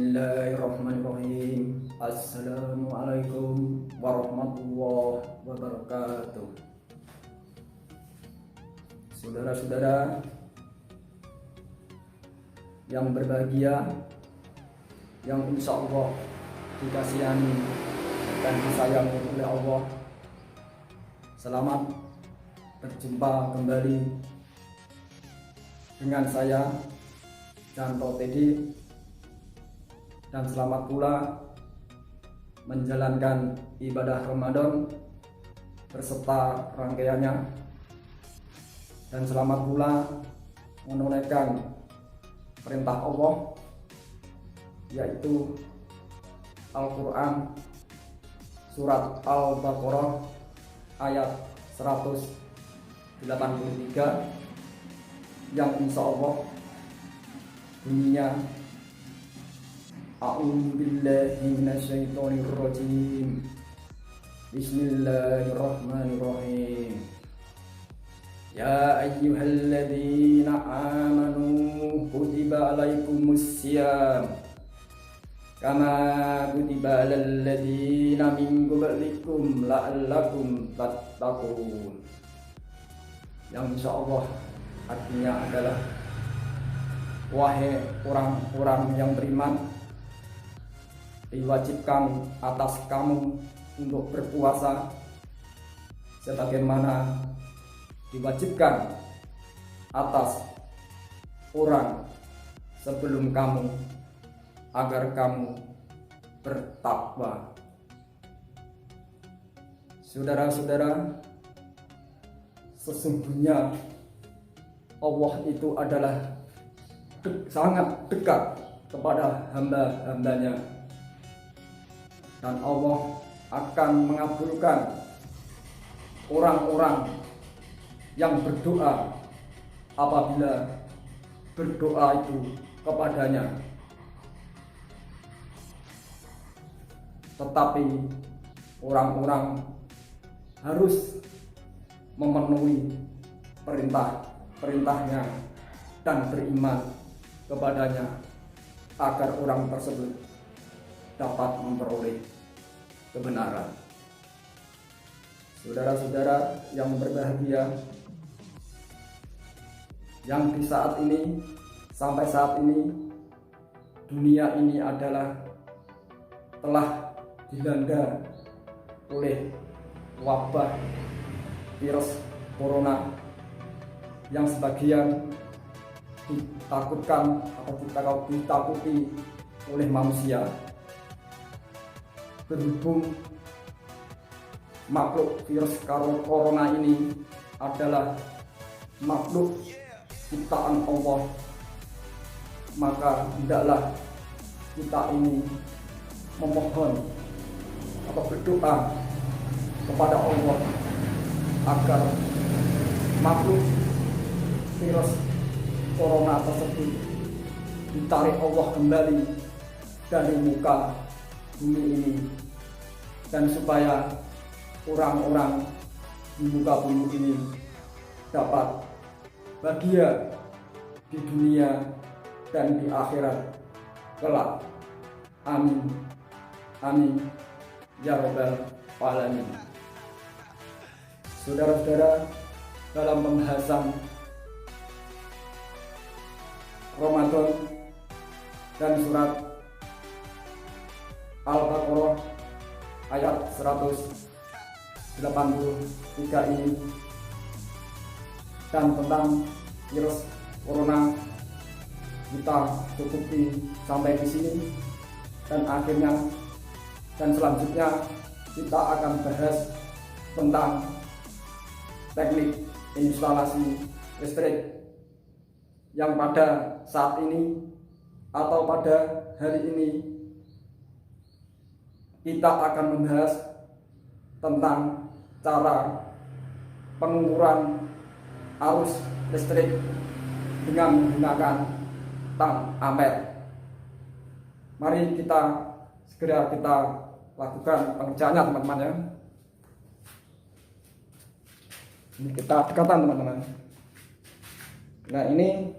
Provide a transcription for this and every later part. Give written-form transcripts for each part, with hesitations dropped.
Bismillahirrahmanirrahim. Assalamualaikum warahmatullahi wabarakatuh. Saudara-saudara yang berbahagia, yang insya Allah dikasihani dan disayangi oleh Allah, selamat berjumpa kembali dengan saya Janto Teddy, dan selamat pula menjalankan ibadah Ramadan berserta rangkaiannya, dan selamat pula menunaikan perintah Allah, yaitu Al-Quran surat Al-Baqarah ayat 183 yang insya Allah bunyinya: A'udzu billahi minasyaitonir rajim. Bismillahirrahmanirrahim. Ya ayyuhalladzina amanu kutiba alaikumussyam kama kutiba alal ladzina min qablikum la'allakum tattaqun. Yang insyaallah artinya adalah: wahai orang-orang yang beriman, diwajibkan atas kamu untuk berpuasa sebagaimana diwajibkan atas orang sebelum kamu, agar kamu bertakwa. Saudara-saudara, sesungguhnya Allah itu adalah sangat dekat kepada hamba-hambanya, dan Allah akan mengabulkan orang-orang yang berdoa apabila berdoa itu kepadanya. Tetapi orang-orang harus memenuhi perintahnya dan beriman kepadanya, agar orang tersebut dapat memperoleh kebenaran. Saudara-saudara yang berbahagia, yang di saat ini, sampai saat ini, dunia ini telah dilanda oleh wabah virus corona yang sebagian ditakutkan atau ditakuti oleh manusia, berhubung makhluk virus corona ini adalah makhluk ciptaan Allah, maka hendaklah kita ini memohon atau berdoa kepada Allah agar makhluk virus corona tersebut ditarik Allah kembali dari muka bumi ini, dan supaya orang-orang di muka bumi ini dapat bahagia di dunia dan di akhirat kelak. Amin, amin, ya rabbal alamin. Saudara-saudara, dalam pembahasan Ramadan dan surat Al-Baqarah ayat 183 ini, dan tentang virus corona, kita cukupi sampai di sini, dan selanjutnya kita akan bahas tentang teknik instalasi listrik yang pada saat ini atau pada hari ini kita akan membahas tentang cara pengukuran arus listrik dengan menggunakan tang ampere. Mari segera kita lakukan pengerjaannya, teman-teman ya. Ini kita dekatan, teman-teman. Nah, ini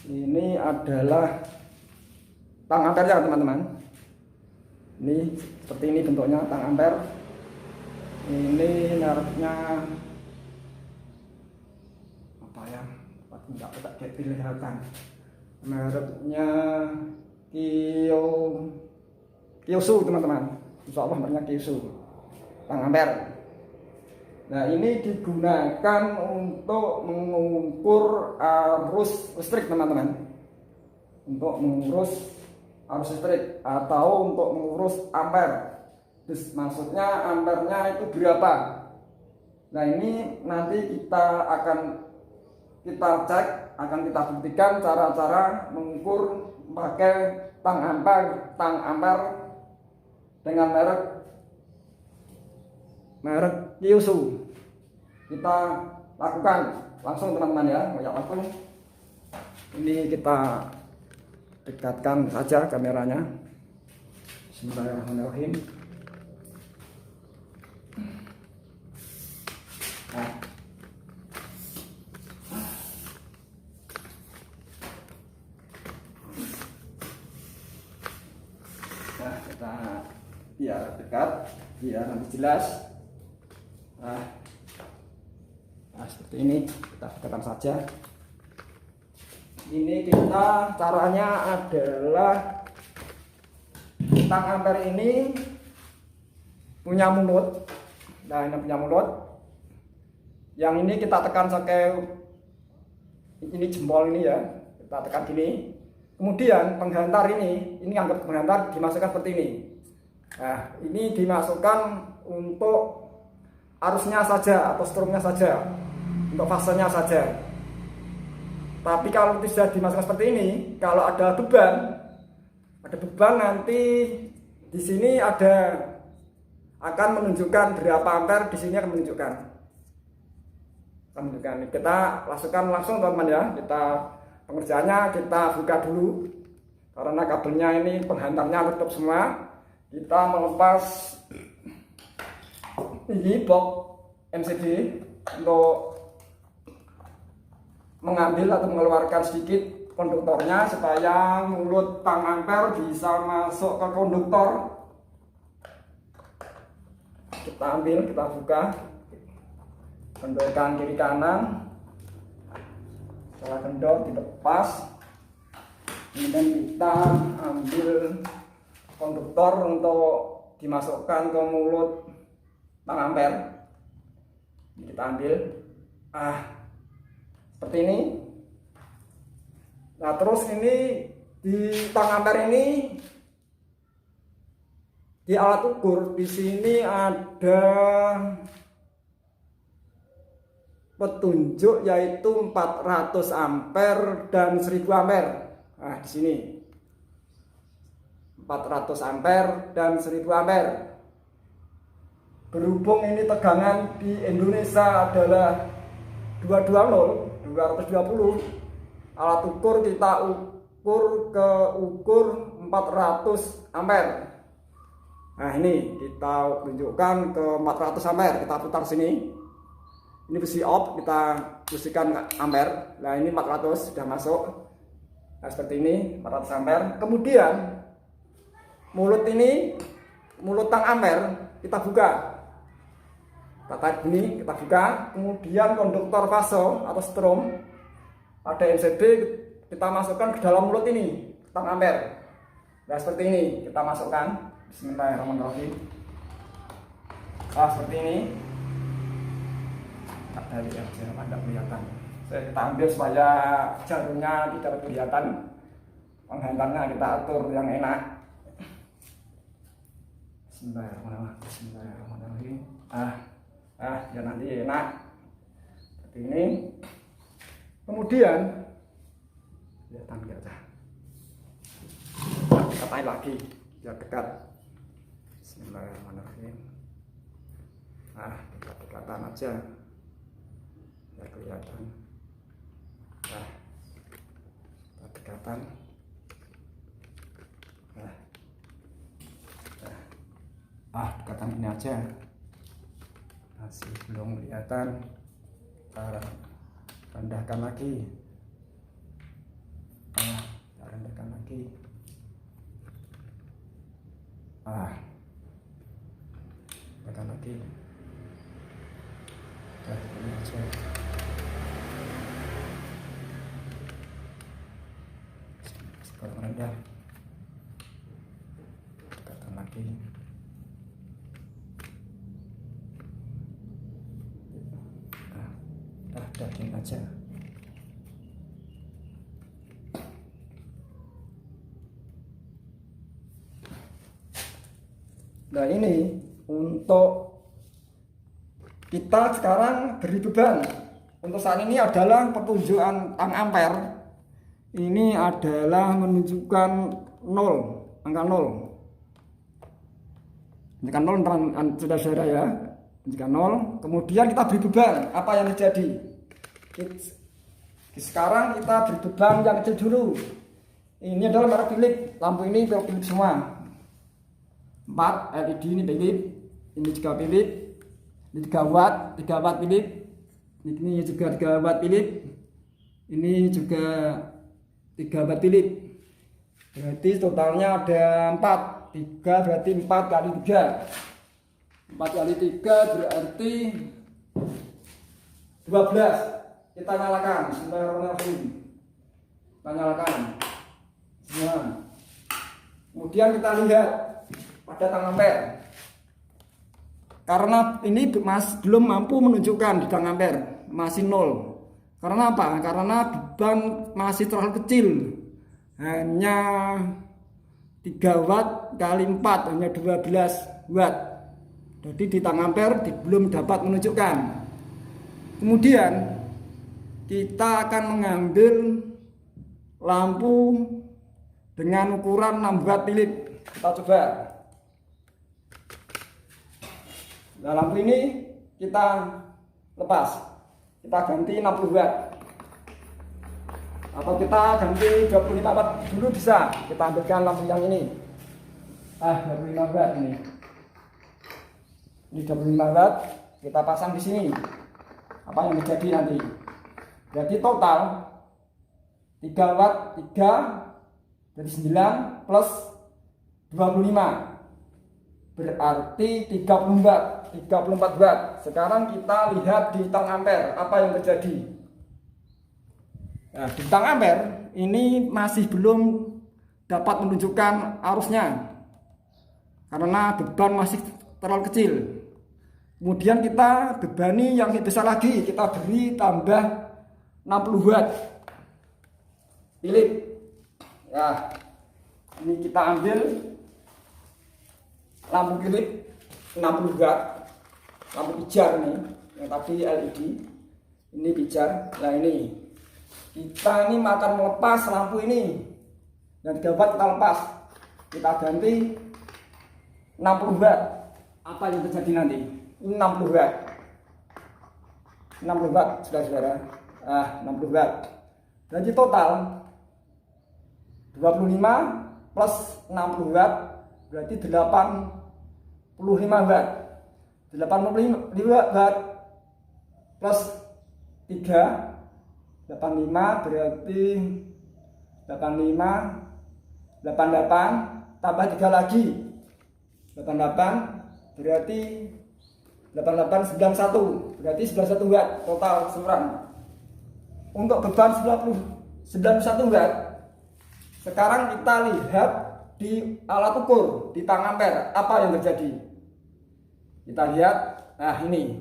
Ini adalah tang ampere ya teman-teman. Ini seperti ini bentuknya tang ampere. Ini mereknya apa ya? Tidak kelihatan. Mereknya Kyosho teman-teman. Insya Allah mereknya Kyosho tang ampere. Nah, ini digunakan untuk mengukur arus listrik teman-teman. Untuk mengurus arus listrik atau untuk mengurus ampere. Terus maksudnya ampernya itu berapa. Nah, ini nanti kita cek, akan kita buktikan cara-cara mengukur pakai tang ampere dengan merek Kyosho. Kita lakukan langsung teman-teman ya, kayak langsung. Ini kita dekatkan saja kameranya. Bismillahirrahmanirrahim. Nah, kita biar dekat, biar nanti jelas. Nah, seperti ini kita dekatkan saja. Ini kita caranya adalah tang ampere ini punya mulut. Nah, ini punya mulut. Yang ini kita tekan pakai ini jempol ini ya. Kita tekan gini. Kemudian penghantar ini anggap penghantar dimasukkan seperti ini. Nah, ini dimasukkan untuk arusnya saja atau strumnya saja, untuk fasenya saja. Tapi kalau tidak dimasukkan seperti ini, kalau ada beban nanti di sini akan menunjukkan berapa ampere, di sini akan menunjukkan. Kita langsung teman-teman ya. Pengerjaannya kita buka dulu karena kabelnya ini penghantarnya tutup semua. Kita melepas ini box MCB untuk mengambil atau mengeluarkan sedikit konduktornya supaya mulut tang ampere bisa masuk ke konduktor. Kita ambil, kita buka, kendorkan kiri kanan. Setelah kendor dilepas, kemudian kita ambil konduktor untuk dimasukkan ke mulut tang ampere. Kita ambil seperti ini. Nah, terus ini di tang ampere ini di alat ukur di sini ada petunjuk yaitu 400 ampere dan 1000 ampere. Nah, di sini 400 ampere dan 1000 ampere. Berhubung ini tegangan di Indonesia adalah 220, alat ukur kita ukur 400 ampere. Nah, ini kita tunjukkan ke 400 ampere. Kita putar sini. Ini besi op, kita posisikan ampere. Nah, ini 400 sudah masuk. Nah, seperti ini 400 ampere. Kemudian mulut tang ampere kita buka. Kita tarik gini, kita buka. Kemudian konduktor fase atau strom pada MCB kita masukkan ke dalam mulut ini tang ampere. Nah, seperti ini kita masukkan. Bismillahirrahmanirrahim. Seperti ini. Dari tidak kelihatan. Kita ambil supaya jarumnya tidak kelihatan. Penghantarnya kita atur yang enak. Bismillahirrahmanirrahim. Ya nanti enak. Seperti ini. Kemudian kelihatan enggak? Kita tarik lagi biar dekat. Bismillahirrahmanirrahim. Kita dekatan aja. Biar kelihatan. Kita dekatan. Dekatan ini aja. Masih belum kelihatan. Kita rendahkan lagi. lagi. Tekan lagi. Ini aja. Sekarang rendah. Tekan lagi. Daging aja. Nah ini untuk kita sekarang beri beban. Untuk saat ini adalah pertunjukan tang ampere. Ini adalah menunjukkan 0, angka 0. Angka 0 saudara-saudara ya. Angka 0. Kemudian kita beri beban. Apa yang terjadi? Sekarang kita beri beban yang kecil dulu. Ini adalah merek Philips. Lampu ini Philips semua. 4 LED ini Philips. Ini juga Philips. Ini 3 watt Philips. Ini juga 3 watt Philips. Ini juga 3 watt Philips. Berarti totalnya ada 4. 3 berarti 4 kali 3. 4 kali 3 berarti 12. Kita nyalakan. Bismillahirrahmanirrahim. Kita nyalakan semua. Kemudian kita lihat pada tang ampere. Karena ini belum mampu menunjukkan di tang ampere, masih 0. Karena apa? Karena beban masih terlalu kecil. Hanya 3 watt kali 4, hanya 12 watt. Jadi di tang ampere belum dapat menunjukkan. Kemudian kita akan mengambil lampu dengan ukuran 6 watt Philips. Kita coba. Nah, lampu ini kita lepas. Kita ganti 60 watt. Atau kita ganti 25 watt dulu bisa. Kita ambilkan lampu yang ini. 25 watt ini. Ini 25 watt. Kita pasang di sini. Apa yang terjadi nanti? Jadi total 3 watt 3 jadi 9 plus 25 berarti 30 watt 34 watt. Sekarang kita lihat di tang ampere apa yang terjadi. Nah, di tang ampere ini masih belum dapat menunjukkan arusnya karena beban masih terlalu kecil. Kemudian kita bebani yang besar lagi, kita beri tambah 60 watt Philips. Ya, ini kita ambil lampu Philips 60 watt, lampu pijar nih, yang tadi LED, ini pijar. Nah ini kita ini akan melepas lampu ini, yang 3 watt kita lepas, kita ganti 60 watt. Apa yang terjadi nanti? Ini 60 watt, 60 watt saudara-saudara. 60 watt. Jadi total 25 plus 60 watt berarti 85 watt. 85 watt plus 3 85 berarti 85 88 tambah 3 lagi 88 berarti 88 91 berarti 91 watt total keseluruhan. Untuk beban 91 watt. Sekarang kita lihat di alat ukur di tang ampere apa yang terjadi. Kita lihat, nah ini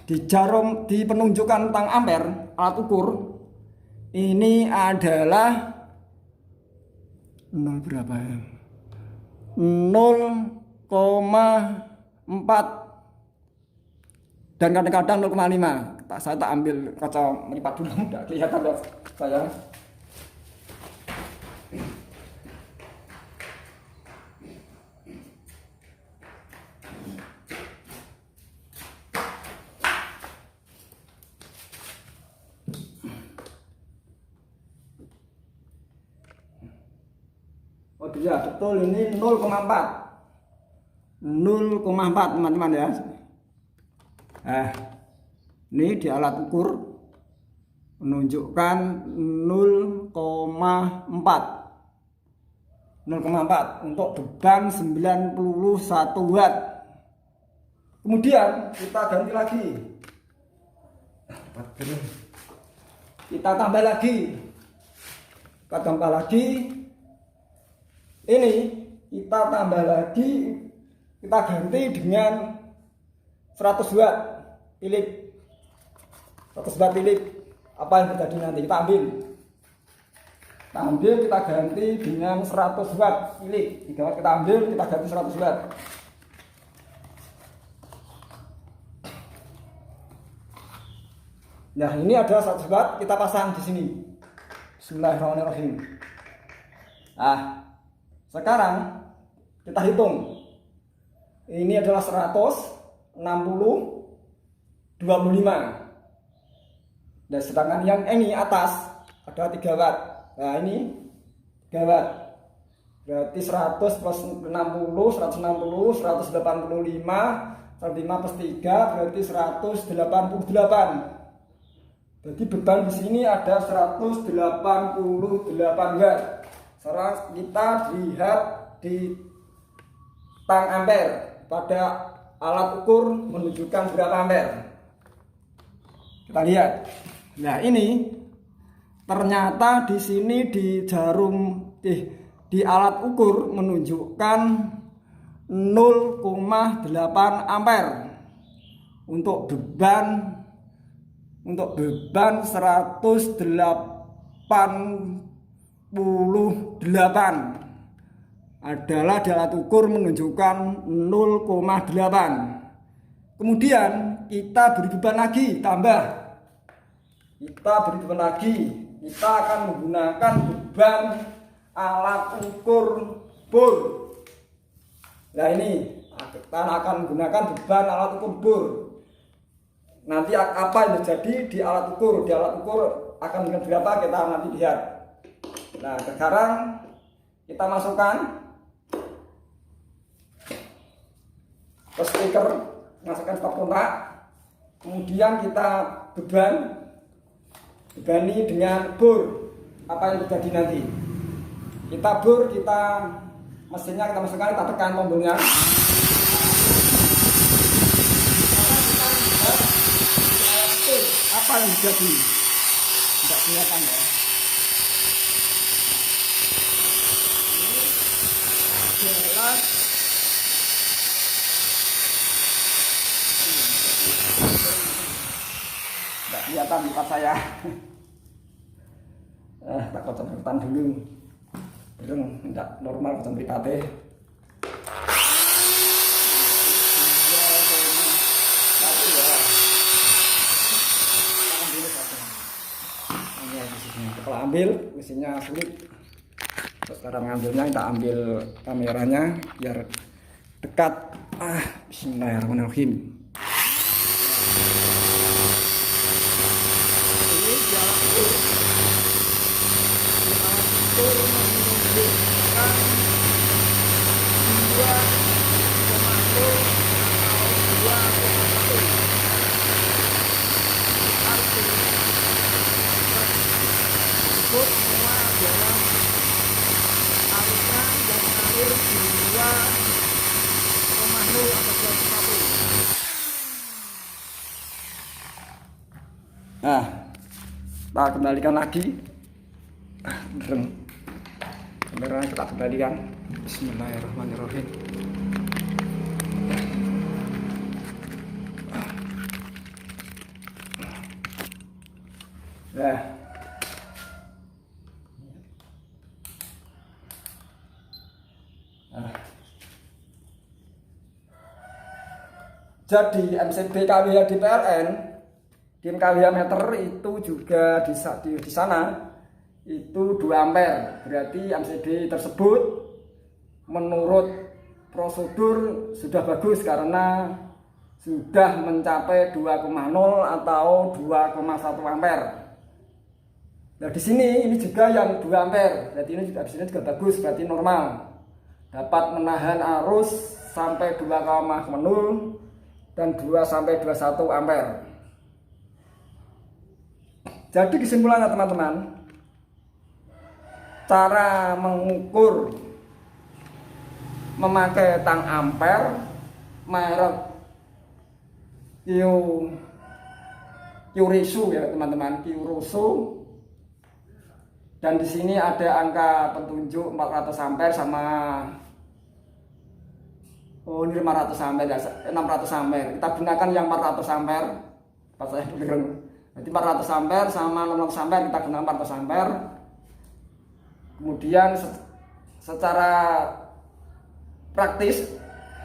di jarum di penunjukan tang ampere alat ukur ini adalah 0 berapa ya? 0,4 dan kadang-kadang 0,5. Saya tak ambil kaca melipat dulu, tidak kelihatan ya saya. Oh iya betul, ini 0,4 teman-teman ya. Ini di alat ukur menunjukkan 0,4 0,4 untuk beban 91 watt. Kemudian kita ganti lagi, kita tambah lagi, ini kita tambah lagi, kita ganti dengan 100 watt Philips, 100 watt Philips. Apa yang terjadi nanti kita ambil, kita ganti dengan 100 watt Philips. 3 watt kita ambil, kita ganti 100 watt. Nah, ini ada 100 watt, kita pasang di sini. Bismillahirrahmanirrahim. Nah, sekarang kita hitung. Ini adalah 100, 60, 25. Dan sedangkan yang ini atas ada 3 watt. Nah, ini 3 watt. Berarti 100 plus 60, 160, 185, 105 plus 3 berarti 188. Jadi beban di sini ada 188 watt. Sekarang kita lihat di tang ampere, pada alat ukur menunjukkan berapa ampere. Kita lihat. Nah, ini ternyata di sini di jarum di alat ukur menunjukkan 0,8 ampere untuk beban 188 adalah di alat ukur menunjukkan 0,8. Kemudian kita beri beban lagi, kita akan menggunakan beban alat ukur bor. Nah, ini kita akan menggunakan beban alat ukur bor. Nanti apa yang terjadi di alat ukur? Di alat ukur akan dengan berapa kita nanti lihat. Nah, sekarang kita masukkan ke speaker, masukkan stop kontak. Kemudian kita bebani dengan bor. Apa yang terjadi nanti? Kita bor, mesinnya kita masukkan, kita tekan tombolnya. Apa yang terjadi? Tidak kelihatan ya. Ini jelas. Tidak kelihatan muka saya. Tak konsentratan dulu. Belum tidak normal konsentrate. Kalau ambil mesinnya sulit. Sekarang ngambilnya kita ambil kameranya biar dekat. Bismillahirrahmanirrahim. Ini jalan ukur menunjukkan 2,0 atau 2,1. Artinya semua adalah arusnya dan air 2,0 atau 2,1. Nah, kita kembalikan lagi. Kameranya kita kembalikan. Bismillahirrahmanirrahim. Jadi MCB KWH di PLN, di KWH meter itu juga di sana itu 2 ampere. Berarti MCB tersebut menurut prosedur sudah bagus karena sudah mencapai 2,0 atau 2,1 ampere. Nah, di sini ini juga yang 2 ampere. Berarti ini juga di sini juga bagus, berarti normal. Dapat menahan arus sampai 2,0 dan 2 sampai 21 ampere. Jadi kesimpulannya teman-teman, cara mengukur memakai tang ampere merek Kyurisu ya teman-teman, Kyurisu. Dan di sini ada angka petunjuk 400 ampere sama ini 500 ampere, 600 ampere. Kita gunakan yang 400 ampere. Pas saya bilang, jadi 400 ampere sama 600 ampere, kita gunakan 400 ampere. Kemudian secara praktis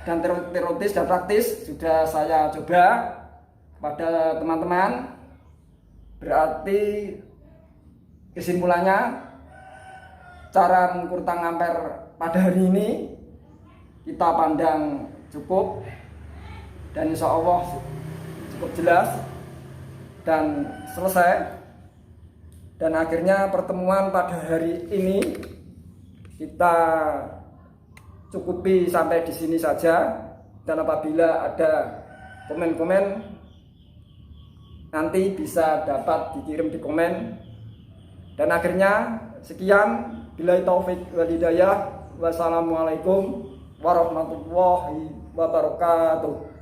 dan teoritis dan praktis sudah saya coba pada teman-teman. Berarti kesimpulannya, cara mengukur tang ampere pada hari ini kita pandang cukup dan insya Allah cukup jelas dan selesai. Dan akhirnya pertemuan pada hari ini kita cukupi sampai di sini saja. Dan apabila ada komen-komen nanti bisa dapat dikirim di komen. Dan akhirnya sekian, billahi taufik wal hidayah. Wassalamualaikum warahmatullahi wabarakatuh.